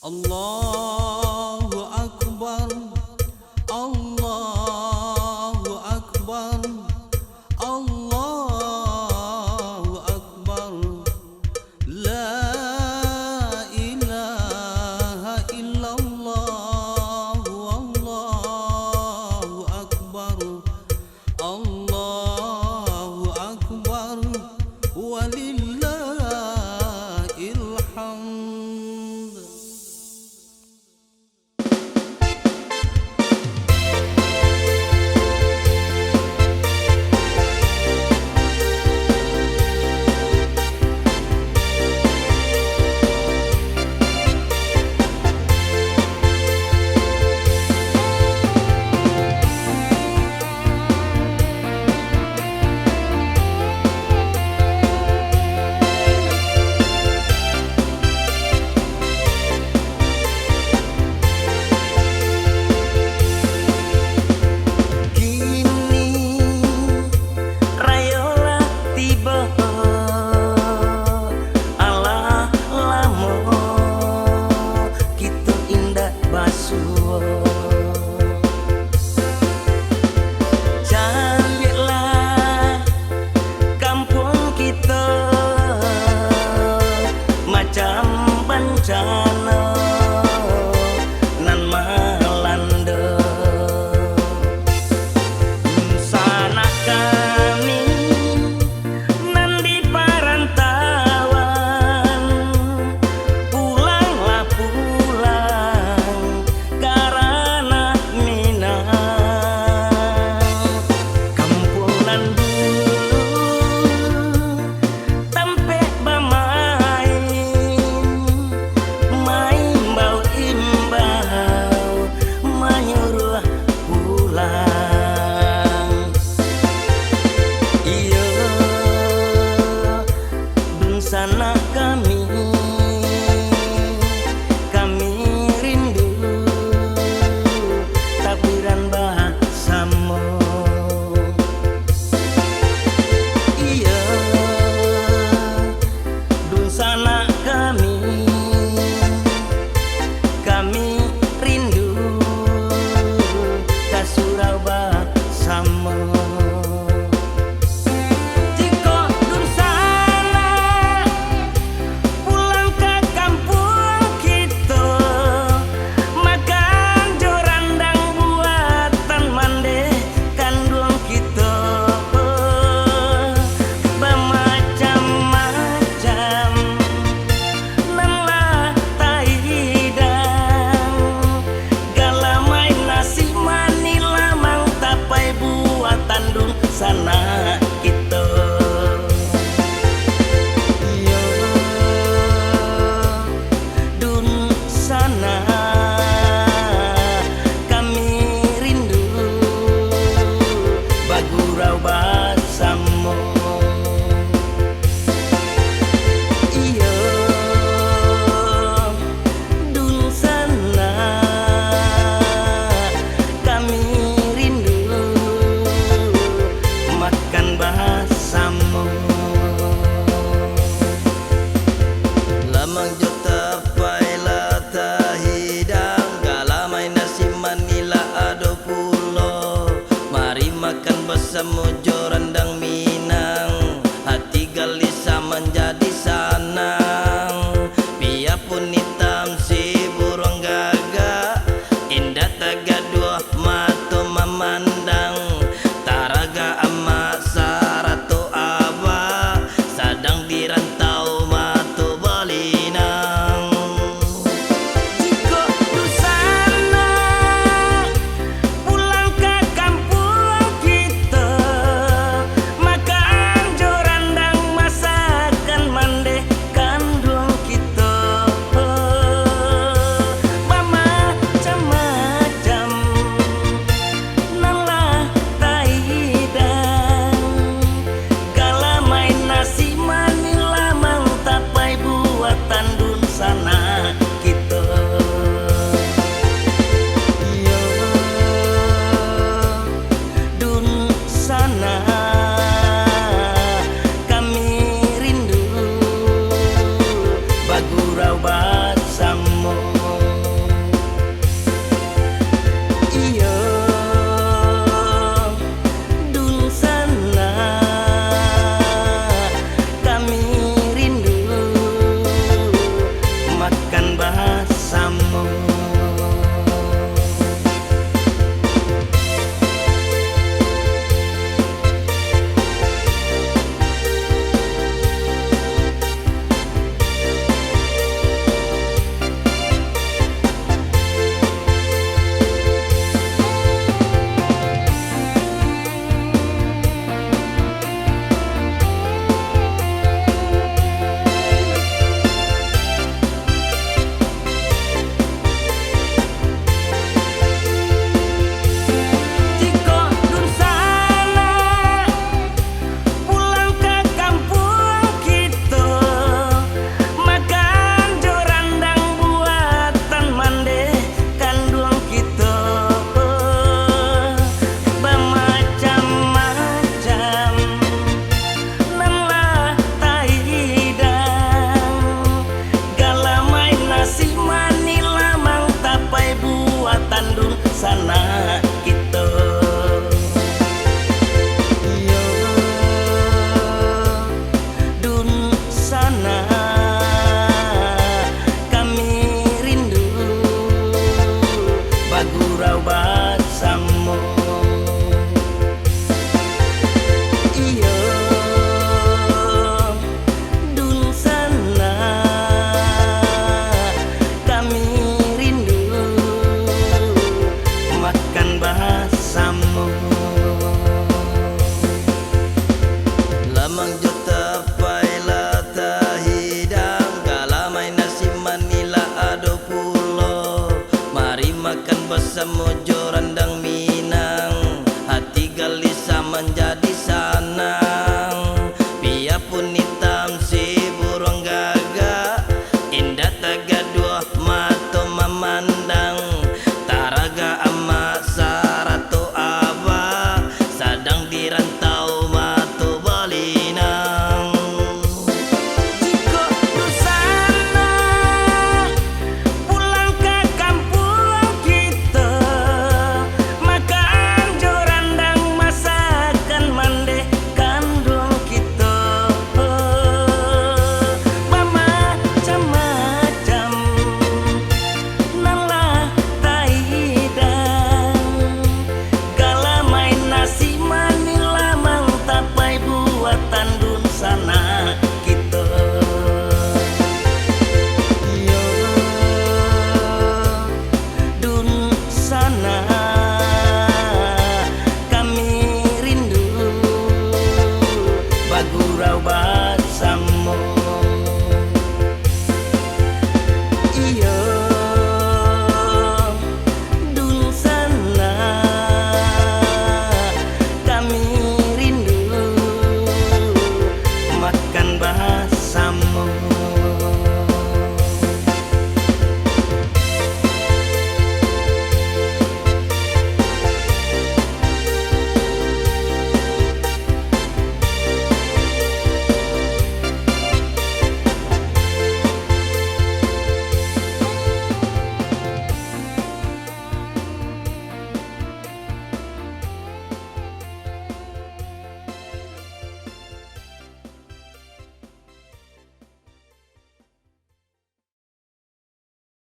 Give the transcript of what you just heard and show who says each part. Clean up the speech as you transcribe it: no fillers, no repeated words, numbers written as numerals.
Speaker 1: Allahu Akbar, Allahu Akbar, Allahu Akbar. La ilaha illallah, Allahu Akbar, Allahu Akbar, walillahil hamd.
Speaker 2: Sana kami rindu takbiran bahasamu. Iya, dun sana kami rindu ka surau bahasamu. Sana kita yo dun sana kami rindu bagurau bahasamu. Iyo dun sana kami bahasamu.
Speaker 1: Lamang jota paila tahidang galamai nasi manila ado pulo. Mari makan bersama jorandang Minang, hati gelisah menjadi sanang. Biarpun hitam si burung gagak, indah taga dua mata memandang. Taraga amat saratu aba, sadang dirantau matu balinang.
Speaker 2: Jika du sana pulang ke kampung kita, makan jorandang masakan mande kandung kita. Macam-macam nalah taidang, kala main nasi manila mang tapai buatan dun sana kita. Yo dun sana kami rindu bagurau bahasamu.
Speaker 1: semuju